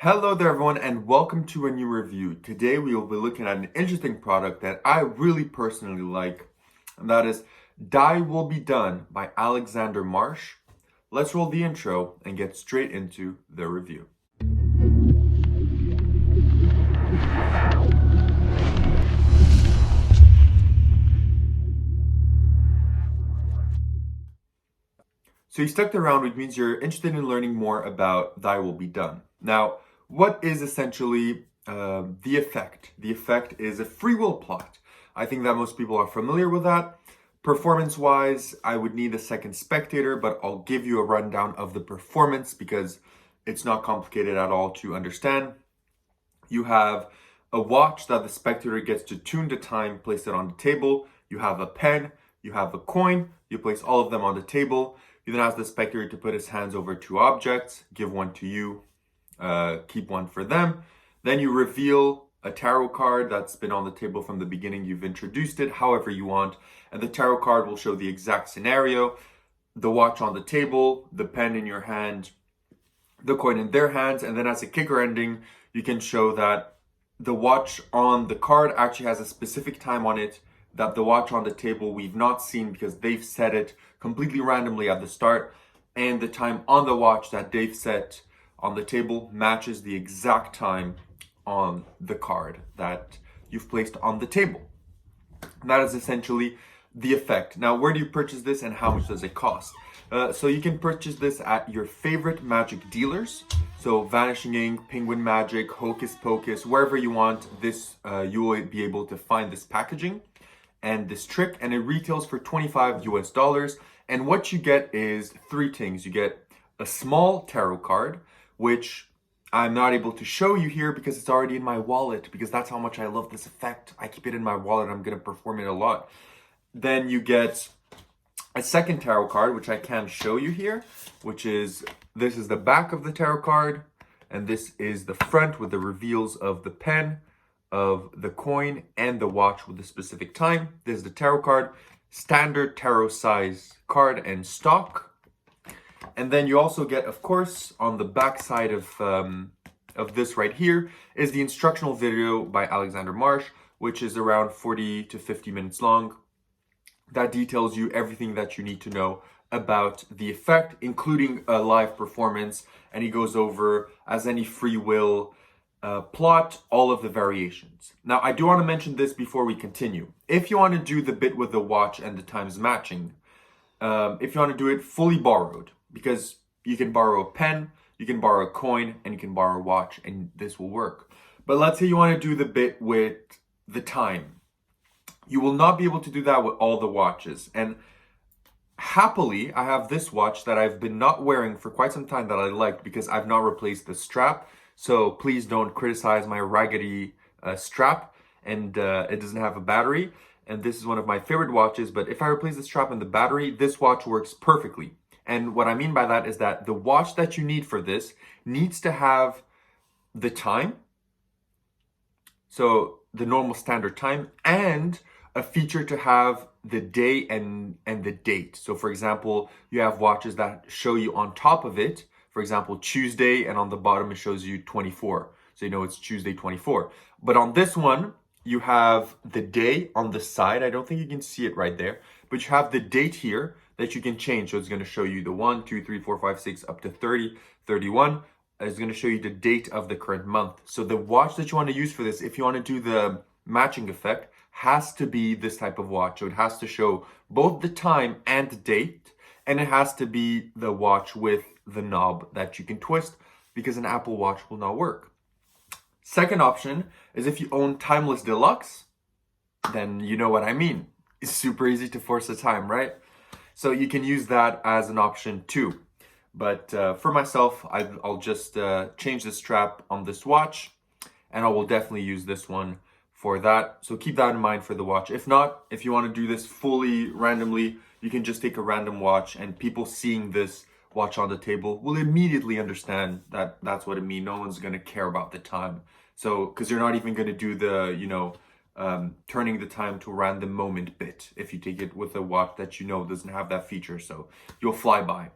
Hello there everyone and welcome to a new review. Today we will be looking at an interesting product that I really personally like, and that is Die Will Be Done by Alexander Marsh. Let's roll the intro and get straight into the review. So you stuck around, which means you're interested in learning more about Die Will Be Done. Now, what is essentially the effect? The effect is a free will plot. I think that most people are familiar with that. Performance-wise, I would need a second spectator, but I'll give you a rundown of the performance because it's not complicated at all to understand. You have a watch that the spectator gets to tune the time, place it on the table. You have a pen, you have a coin, you place all of them on the table. You then ask the spectator to put his hands over two objects, give one to you, keep one for them. Then you reveal a tarot card that's been on the table from the beginning. You've introduced it however you want, and the tarot card will show the exact scenario. The watch on the table, the pen in your hand, the coin in their hands, and then as a kicker ending, you can show that the watch on the card actually has a specific time on it that the watch on the table we've not seen because they've set it completely randomly at the start, and the time on the watch that they've set on the table matches the exact time on the card that you've placed on the table. That is essentially the effect. Now, where do you purchase this and how much does it cost? So you can purchase this at your favorite magic dealers. So Vanishing Ink, Penguin Magic, Hocus Pocus, wherever you want this, you will be able to find this packaging and this trick, and it retails for $25 US. And what you get is three things. You get a small tarot card, which I'm not able to show you here because it's already in my wallet, because that's how much I love this effect. I keep it in my wallet. I'm going to perform it a lot. Then you get a second tarot card, which I can show you here, which is, this is the back of the tarot card, and this is the front with the reveals of the pen, of the coin, and the watch with the specific time. This is the tarot card, standard tarot size card and stock. And then you also get, of course, on the back side of this right here is the instructional video by Alexander Marsh, which is around 40 to 50 minutes long. That details you everything that you need to know about the effect, including a live performance. And he goes over, as any free will plot, all of the variations. Now, I do want to mention this before we continue. If you want to do the bit with the watch and the times matching, if you want to do it fully borrowed, because you can borrow a pen, you can borrow a coin, and you can borrow a watch, and this will work. But let's say you want to do the bit with the time. You will not be able to do that with all the watches. And happily, I have this watch that I've been not wearing for quite some time that I liked because I've not replaced the strap. So please don't criticize my raggedy strap, and it doesn't have a battery. And this is one of my favorite watches, but if I replace the strap and the battery, this watch works perfectly. And what I mean by that is that the watch that you need for this needs to have the time, so the normal standard time, and a feature to have the day and the date. So for example, you have watches that show you on top of it, for example, Tuesday, and on the bottom it shows you 24. So you know it's Tuesday 24. But on this one, you have the day on the side. I don't think you can see it right there, but you have the date here that you can change. So it's going to show you the 1, 2, 3, 4, 5, 6, up to 30, 31. It's going to show you the date of the current month. So the watch that you want to use for this, if you want to do the matching effect, has to be this type of watch. So it has to show both the time and the date, and it has to be the watch with the knob that you can twist, because an Apple Watch will not work. Second option is if you own Timeless Deluxe, then you know what I mean. It's super easy to force the time, right? So you can use that as an option too. But for myself, I'll just change the strap on this watch, and I will definitely use this one for that. So keep that in mind for the watch. If not, if you want to do this fully randomly, you can just take a random watch, and people seeing this watch on the table will immediately understand that that's what it means. No one's going to care about the time. So, because you're not even going to do the, turning the time to a random moment bit if you take it with a watch that you know doesn't have that feature. So you'll fly by.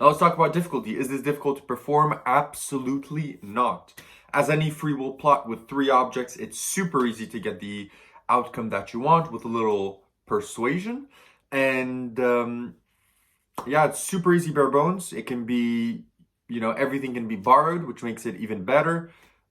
Now let's talk about difficulty. Is this difficult to perform? Absolutely not. As any free will plot with 3 objects, it's super easy to get the outcome that you want with a little persuasion. And yeah, it's super easy, bare bones. It can be, everything can be borrowed, which makes it even better.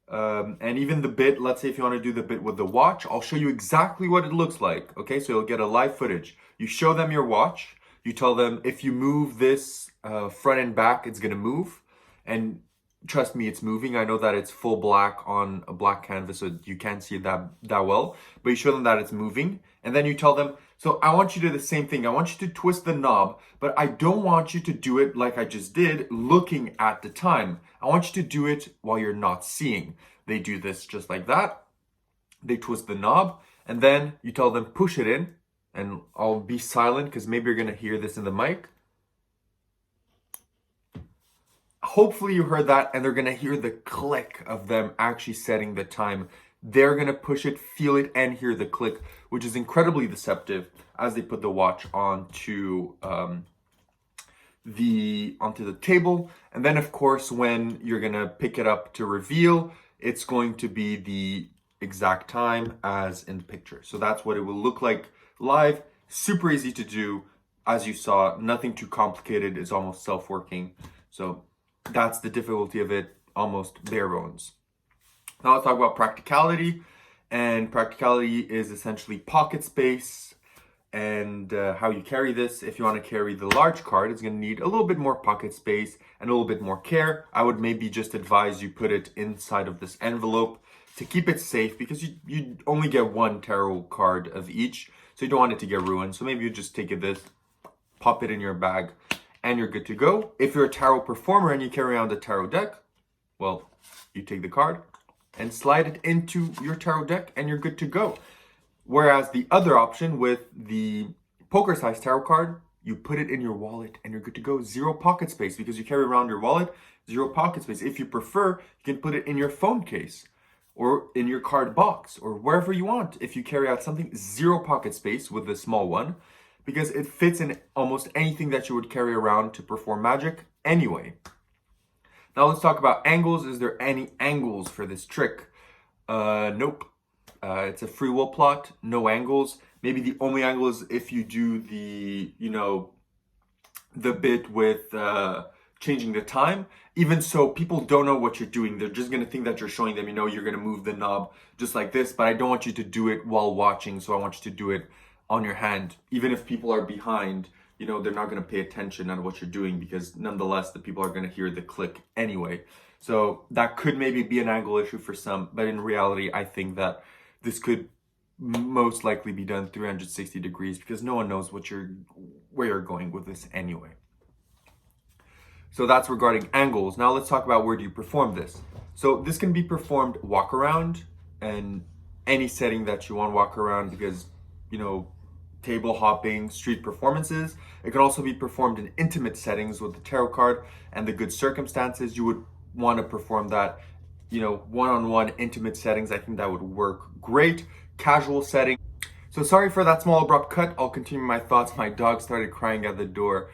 And even the bit, let's say if you want to do the bit with the watch, I'll show you exactly what it looks like. Okay, so you'll get a live footage. You show them your watch. You tell them if you move this front and back, it's going to move. And trust me, it's moving. I know that it's full black on a black canvas, so you can't see it that well. But you show them that it's moving. And then you tell them, so I want you to do the same thing. I want you to twist the knob, but I don't want you to do it like I just did, looking at the time. I want you to do it while you're not seeing. They do this just like that. They twist the knob, and then you tell them, push it in. And I'll be silent because maybe you're going to hear this in the mic. Hopefully you heard that, and they're going to hear the click of them actually setting the time. They're going to push it, feel it, and hear the click, which is incredibly deceptive as they put the watch onto the table. And then, of course, when you're going to pick it up to reveal, it's going to be the exact time as in the picture. So that's what it will look like live. Super easy to do. As you saw, nothing too complicated. It's almost self-working. So that's the difficulty of it, almost bare bones. Now let's talk about practicality. And practicality is essentially pocket space and how you carry this. If you want to carry the large card, it's going to need a little bit more pocket space and a little bit more care. I would maybe just advise you put it inside of this envelope to keep it safe, because you only get 1 tarot card of each, so you don't want it to get ruined. So maybe you just take this, pop it in your bag, and you're good to go. If you're a tarot performer and you carry around a tarot deck, well, you take the card and slide it into your tarot deck and you're good to go. Whereas the other option with the poker size tarot card, you put it in your wallet and you're good to go. 0 pocket space, because you carry around your wallet, 0 pocket space. If you prefer, you can put it in your phone case or in your card box or wherever you want. If you carry out something, 0 pocket space with the small one, because it fits in almost anything that you would carry around to perform magic anyway. Now let's talk about angles. Is there any angles for this trick? Nope. It's a free will plot, no angles. Maybe the only angle is if you do the bit with changing the time. Even so, people don't know what you're doing. They're just going to think that you're showing them, you're going to move the knob just like this, but I don't want you to do it while watching, so I want you to do it on your hand. Even if people are behind, they're not going to pay attention on what you're doing, because nonetheless, the people are going to hear the click anyway. So that could maybe be an angle issue for some, but in reality, I think that this could most likely be done 360 degrees, because no one knows where you're going with this anyway. So that's regarding angles. Now let's talk about where do you perform this. So this can be performed walk around and any setting that you want to walk around, because, table hopping, street performances. It can also be performed in intimate settings with the tarot card and the good circumstances. You would want to perform that, one-on-one intimate settings. I think that would work great. Casual setting. So sorry for that small abrupt cut. I'll continue my thoughts. My dog started crying at the door.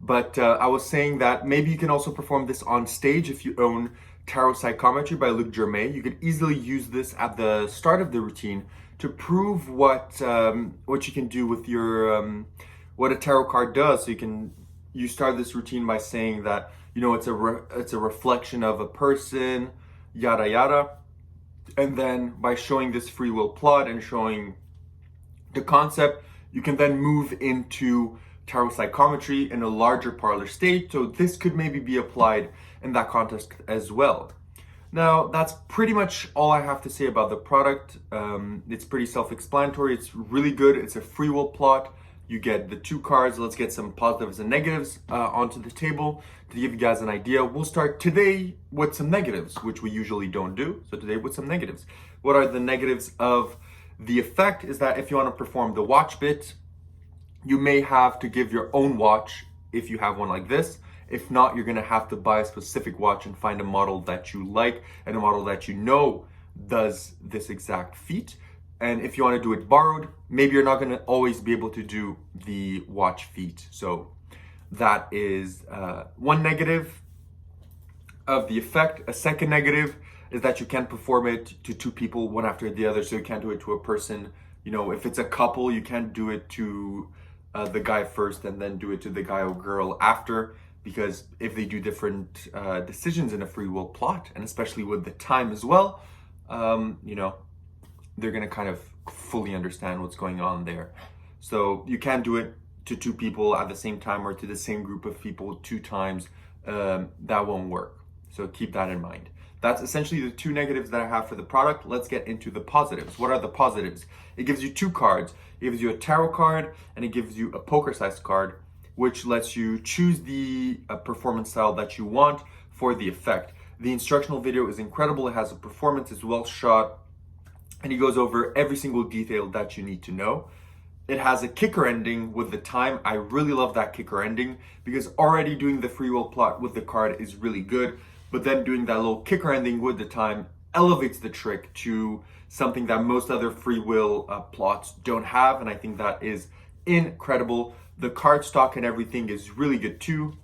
But I was saying that maybe you can also perform this on stage if you own Tarot Psychometry by Luc Germain. You could easily use this at the start of the routine to prove what you can do with your what a tarot card does. So you start this routine by saying that it's a reflection of a person, yada yada, and then by showing this free will plot and showing the concept, you can then move into tarot psychometry in a larger parlor state. So this could maybe be applied in that context as well. Now, that's pretty much all I have to say about the product. It's pretty self-explanatory. It's really good. It's a free will plot. You get the 2 cards. Let's get some positives and negatives onto the table to give you guys an idea. We'll start today with some negatives, which we usually don't do. So today with some negatives. What are the negatives of the effect? Is that if you want to perform the watch bit, you may have to give your own watch if you have one like this. If not, you're going to have to buy a specific watch and find a model that you like and a model that does this exact feat. And if you want to do it borrowed, maybe you're not going to always be able to do the watch feat. So That is one negative of the effect. A second negative is that you can't perform it to two people one after the other. So you can't do it to a person. You know, if it's a couple, you can't do it to the guy first and then do it to the guy or girl after, because if they do different decisions in a free will plot, and especially with the time as well, you know, they're going to kind of fully understand what's going on there. So you can't do it to two people at the same time or to the same group of people two times. That won't work. So keep that in mind. That's essentially the two negatives that I have for the product. Let's get into the positives. What are the positives? It gives you two cards. It gives you a tarot card and it gives you a poker-sized card, which lets you choose the performance style that you want for the effect. The instructional video is incredible. It has a performance, it's well shot, and he goes over every single detail that you need to know. It has a kicker ending with the time. I really love that kicker ending because already doing the free will plot with the card is really good, but then doing that little kicker ending with the time elevates the trick to something that most other free will plots don't have, and I think that is incredible. The card stock and everything is really good too.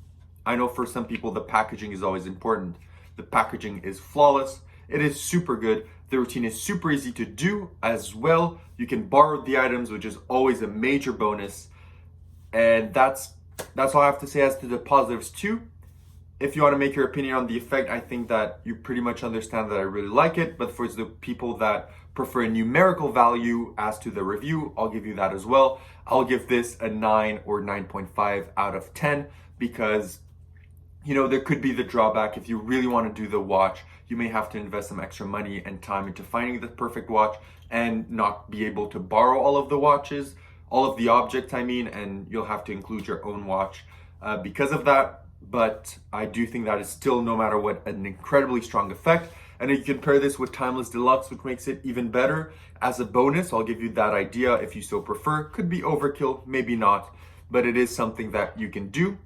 I know for some people the packaging is always important. The packaging is flawless. It is super good. The routine is super easy to do as well. You can borrow the items, which is always a major bonus. And that's all I have to say as to the positives too. If you want to make your opinion on the effect, I think that you pretty much understand that I really like it. But for the people that prefer a numerical value as to the review, I'll give you that as well. I'll give this a 9 or 9.5 out of 10 because, you know, there could be the drawback. If you really want to do the watch, you may have to invest some extra money and time into finding the perfect watch and not be able to borrow all of the watches, all of the objects, I mean, and you'll have to include your own watch because of that. But I do think that is still, no matter what, an incredibly strong effect. And you can pair this with Timeless Deluxe, which makes it even better. As a bonus, I'll give you that idea if you so prefer. Could be overkill, maybe not, but it is something that you can do.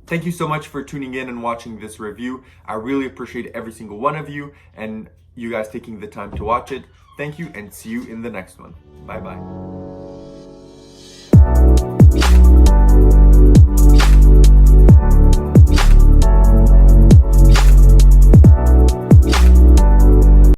Thank you so much for tuning in and watching this review. I really appreciate every single one of you and you guys taking the time to watch it. Thank you and see you in the next one. Bye-bye.